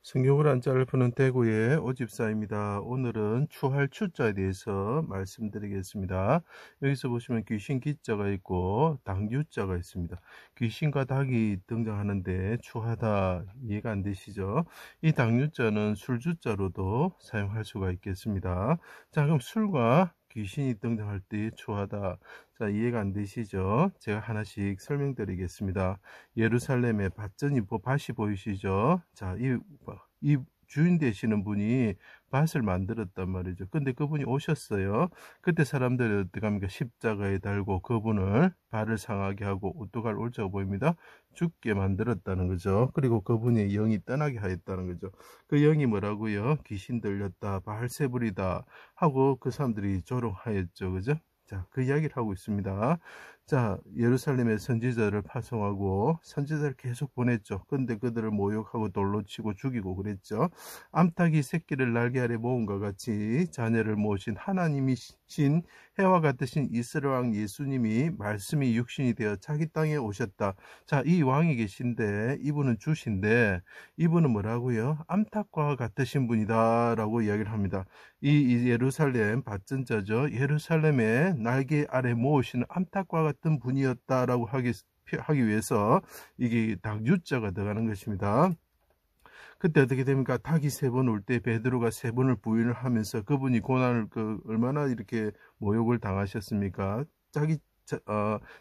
성경을 한자를 푸는 대구의 오집사입니다. 오늘은 추할 추자에 대해서 말씀드리겠습니다. 여기서 보시면 귀신 기자가 있고 닭유자가 있습니다. 귀신과 닭이 등장하는데 추하다 이해가 안 되시죠? 이 닭유자는 술주자로도 사용할 수가 있겠습니다. 자, 그럼 술과 귀신이 등장할 때 추하다. 자, 이해가 안 되시죠? 제가 하나씩 설명드리겠습니다. 예루살렘에 밭전이 밭이 보이시죠? 자, 이 주인 되시는 분이 밭을 만들었단 말이죠. 근데 그분이 오셨어요. 그때 사람들이 어떻게 합니까? 십자가에 달고 그분을 발을 상하게 하고 우두갈 올자가 보입니다. 죽게 만들었다는 거죠. 그리고 그분의 영이 떠나게 하였다는 거죠. 그 영이 뭐라고요? 귀신 들렸다, 바알세불이다 하고 그 사람들이 조롱하였죠. 그죠? 자, 그 이야기를 하고 있습니다. 자, 예루살렘에 선지자를 파송하고 선지자를 계속 보냈죠. 근데 그들을 모욕하고 돌로 치고 죽이고 그랬죠. 암탉이 새끼를 날개 아래 모음과 같이 자녀를 모으신 하나님이신 해와 같으신 이스라엘 왕 예수님이 말씀이 육신이 되어 자기 땅에 오셨다. 자, 이 왕이 계신데 이분은 주신데 이분은 뭐라고요? 암탉과 같으신 분이다 라고 이야기를 합니다. 이 예루살렘 밭전자죠. 예루살렘의 날개 아래 모으시는 암탉과 같은 분이었다라고 하기 위해서 이게 닭유자가 들어가는 것입니다. 그때 어떻게 됩니까? 닭이 세 번 올 때 베드로가 세 번을 부인을 하면서 그분이 고난을 얼마나 이렇게 모욕을 당하셨습니까? 자기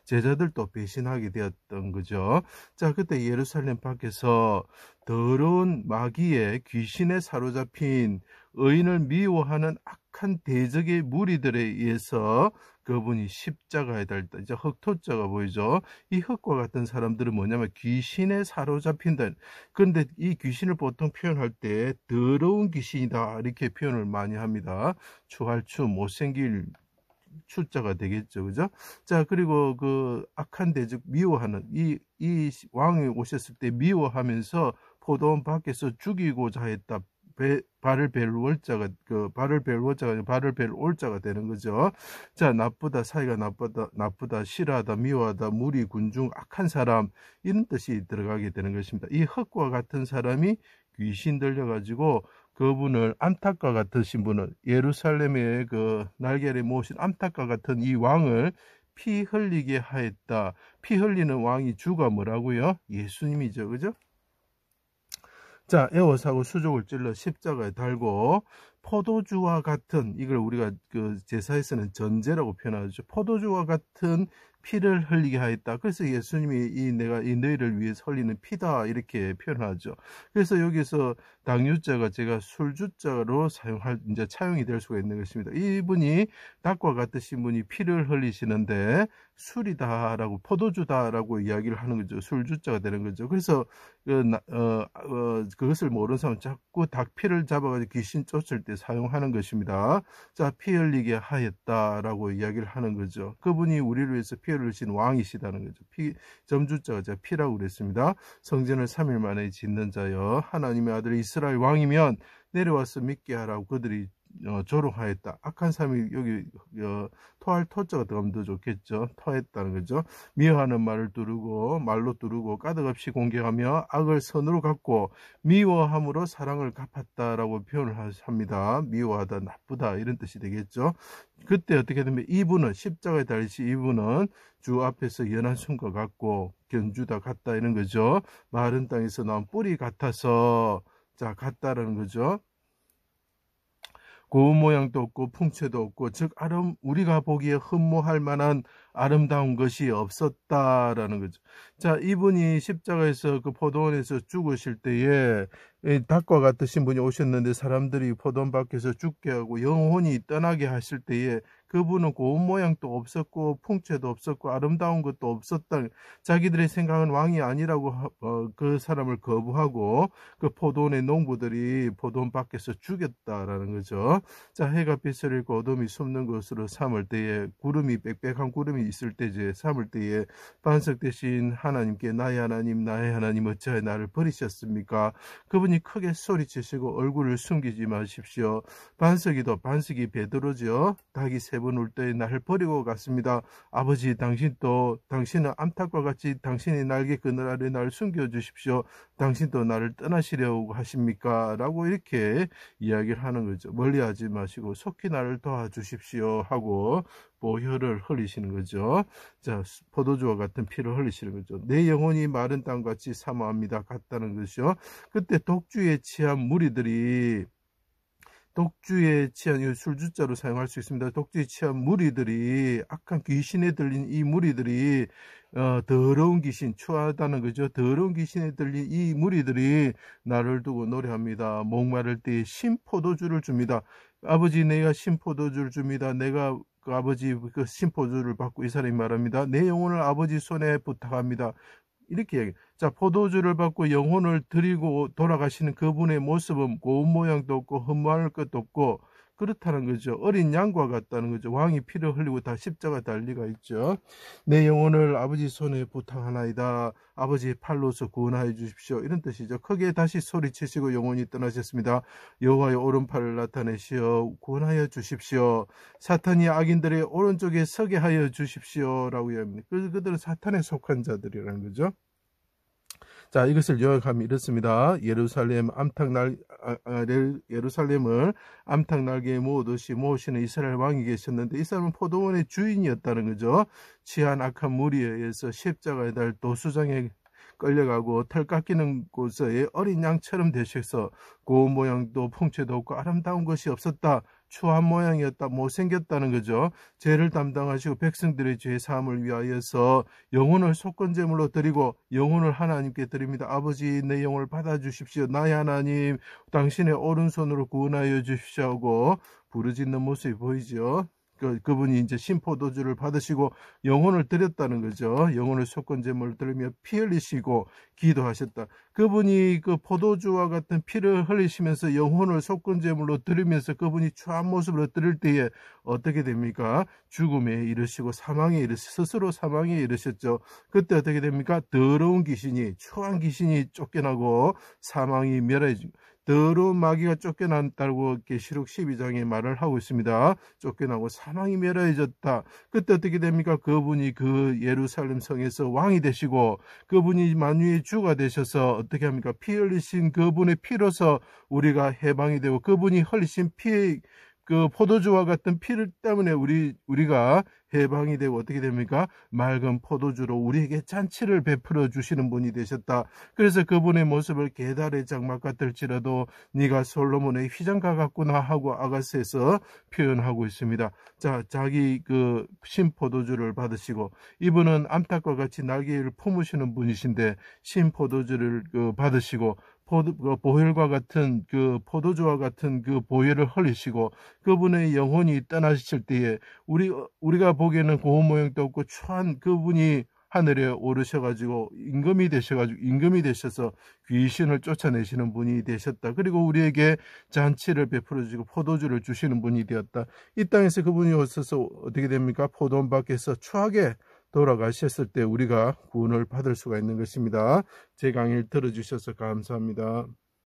제자들도 배신하게 되었던 거죠. 자, 그때 예루살렘 밖에서 더러운 마귀의 귀신에 사로잡힌 의인을 미워하는 악한 대적의 무리들에 의해서 그분이 십자가에 달다. 이제 흑토자가 보이죠. 이 흑과 같은 사람들은 뭐냐면 귀신에 사로잡힌다. 그런데 이 귀신을 보통 표현할 때 더러운 귀신이다 이렇게 표현을 많이 합니다. 추할추 못생길 추자가 되겠죠. 그죠? 자, 그리고 그 악한 대적 미워하는 이 왕이 오셨을 때 미워하면서 포도원 밖에서 죽이고자 했다. 발을 벨 월자가 발을 벨 월자가 아니라 발을 벨 올자가 되는 거죠. 자, 나쁘다, 사이가 나쁘다, 싫어하다, 미워하다, 무리, 군중, 악한 사람 이런 뜻이 들어가게 되는 것입니다. 이 흑과 같은 사람이 귀신 들려가지고 그분을 암탉과 같으신 분을 예루살렘의 그 날개를 모으신 암탉과 같은 이 왕을 피 흘리게 하였다. 피 흘리는 왕이 주가 뭐라고요? 예수님이죠. 그죠? 자, 애워사고 수족을 찔러 십자가에 달고 포도주와 같은 이걸 우리가 그 제사에서는 전제라고 표현하죠. 포도주와 같은 피를 흘리게 하였다. 그래서 예수님이 내가 이 너희를 위해서 흘리는 피다 이렇게 표현하죠. 그래서 여기서 당유자가 제가 술주자로 이제 차용이 될 수가 있는 것입니다. 이분이 닭과 같으신 분이 피를 흘리시는데 술이다라고 포도주다라고 이야기를 하는 거죠. 술주자가 되는 거죠. 그래서 그것을 모르는 사람은 자꾸 닭피를 잡아가지고 귀신 쫓을 때 사용하는 것입니다. 자, 피 흘리게 하였다라고 이야기를 하는 거죠. 그분이 우리를 위해서 피 흘리신 왕이시다는 거죠. 점주자가 제가 피라고 그랬습니다. 성전을 3일 만에 짓는 자여 하나님의 아들 이스라엘 왕이면 내려와서 믿게 하라고 그들이 조롱하였다. 악한 사람이 여기 토할 토자가 들어가면 더 좋겠죠. 토했다는 거죠. 미워하는 말을 두르고 말로 두르고 까닭없이 공격하며 악을 선으로 갚고 미워함으로 사랑을 갚았다라고 표현을 합니다. 미워하다, 나쁘다 이런 뜻이 되겠죠. 그때 어떻게 되면 이분은 십자가에 달리시 이분은 주 앞에서 연한 순과 같고 견주다 같다 이런 거죠. 마른 땅에서 나온 뿌리 같아서 자 같다라는 거죠. 고운 모양도 없고 풍채도 없고 즉 우리가 보기에 흠모할 만한 아름다운 것이 없었다라는 거죠. 자, 이분이 십자가에서 그 포도원에서 죽으실 때에 닭과 같으신 분이 오셨는데 사람들이 포도원 밖에서 죽게 하고 영혼이 떠나게 하실 때에 그분은 고운 모양도 없었고 풍채도 없었고 아름다운 것도 없었다. 자기들의 생각은 왕이 아니라고 그 사람을 거부하고 그 포도원의 농부들이 포도원 밖에서 죽였다라는 거죠. 자, 해가 빛을 잃고 어둠이 숨는 것으로 삼을 때에 구름이 빽빽한 구름이 있을 때에 삼을 때에 반석 대신 하나님께 나의 하나님 어찌하여 나를 버리셨습니까? 그분이 크게 소리치시고 얼굴을 숨기지 마십시오. 반석이 베드로죠. 닭이 세 세 번 울 때 나를 버리고 갔습니다. 아버지, 당신은 암탉과 같이 당신의 날개 그늘 아래 나를 숨겨주십시오. 당신도 나를 떠나시려고 하십니까? 라고 이렇게 이야기를 하는 거죠. 멀리하지 마시고 속히 나를 도와주십시오 하고 보혈을 흘리시는 거죠. 자, 포도주와 같은 피를 흘리시는 거죠. 내 영혼이 마른 땅같이 사모합니다. 같다는 것이요. 그때 독주에 취한 무리들이, 독주에 취한, 술주자로 사용할 수 있습니다. 독주에 취한 무리들이, 악한 귀신에 들린 이 무리들이, 더러운 귀신, 추하다는 거죠. 더러운 귀신에 들린 이 무리들이 나를 두고 노래합니다. 목마를 때에 신포도주를 줍니다. 아버지, 내가 신포도주를 줍니다. 내가 그 아버지 그 신포도주를 받고 이 사람이 말합니다. 내 영혼을 아버지 손에 부탁합니다. 이렇게 얘기해요. 자, 포도주를 받고 영혼을 드리고 돌아가시는 그분의 모습은 고운 모양도 없고 흠모할 것도 없고 그렇다는 거죠. 어린 양과 같다는 거죠. 왕이 피를 흘리고 다 십자가 달 리가 있죠. 내 영혼을 아버지 손에 부탁하나이다. 아버지의 팔로서 구원하여 주십시오. 이런 뜻이죠. 크게 다시 소리치시고 영혼이 떠나셨습니다. 여호와의 오른팔을 나타내시어 구원하여 주십시오. 사탄이 악인들의 오른쪽에 서게 하여 주십시오. 라고 이야기합니다. 그들은 사탄에 속한 자들이라는 거죠. 자, 이것을 요약하면 이렇습니다. 예루살렘을 암탉 날개에 모으시는 이스라엘 왕이 계셨는데 이 사람은 포도원의 주인이었다는 거죠. 취한 악한 무리에 의해서 십자가에 달 도수장에 끌려가고 털 깎이는 곳에 어린 양처럼 되셔서 고운 모양도 풍채도 없고 아름다운 것이 없었다. 추한 모양이었다. 못생겼다는 거죠. 죄를 담당하시고 백성들의 죄 사함을 위하여서 영혼을 속건제물로 드리고 영혼을 하나님께 드립니다. 아버지, 내 영혼을 받아주십시오. 나의 하나님, 당신의 오른손으로 구원하여 주십시오 하고 부르짖는 모습이 보이죠. 그분이 이제 신포도주를 받으시고 영혼을 드렸다는 거죠. 영혼을 속건제물을 드리며 피 흘리시고 기도하셨다. 그분이 그 포도주와 같은 피를 흘리시면서 영혼을 속건제물로 드리면서 그분이 추한 모습으로 드릴 때에 어떻게 됩니까? 죽음에 이르시고 스스로 사망에 이르셨죠. 그때 어떻게 됩니까? 더러운 귀신이, 추한 귀신이 쫓겨나고 사망이 멸해집니다. 더러운 마귀가 쫓겨났다고 계시록 12장에 말을 하고 있습니다. 쫓겨나고 사망이 멸해졌다. 그때 어떻게 됩니까? 그분이 그 예루살렘 성에서 왕이 되시고 그분이 만유의 주가 되셔서 어떻게 합니까? 피 흘리신 그분의 피로서 우리가 해방이 되고 그분이 흘리신 피, 그 포도주와 같은 피를 때문에 우리가 해방이 되고 어떻게 됩니까? 맑은 포도주로 우리에게 잔치를 베풀어 주시는 분이 되셨다. 그래서 그분의 모습을 게달의 장막 같을지라도 네가 솔로몬의 휘장가 같구나 하고 아가스에서 표현하고 있습니다. 자, 자기 그 신포도주를 받으시고 이분은 암탉과 같이 날개를 품으시는 분이신데 신포도주를 받으시고 보혈과 같은 그 포도주와 같은 그 보혈을 흘리시고 그분의 영혼이 떠나실 때에 우리가 보기에는 고운 모양도 없고 추한 그분이 하늘에 오르셔가지고 임금이 되셔서 귀신을 쫓아내시는 분이 되셨다. 그리고 우리에게 잔치를 베풀어 주시고 포도주를 주시는 분이 되었다. 이 땅에서 그분이 오셔서 어떻게 됩니까? 포도원 밖에서 추하게 돌아가셨을 때 우리가 구원을 받을 수가 있는 것입니다. 제 강의를 들어주셔서 감사합니다.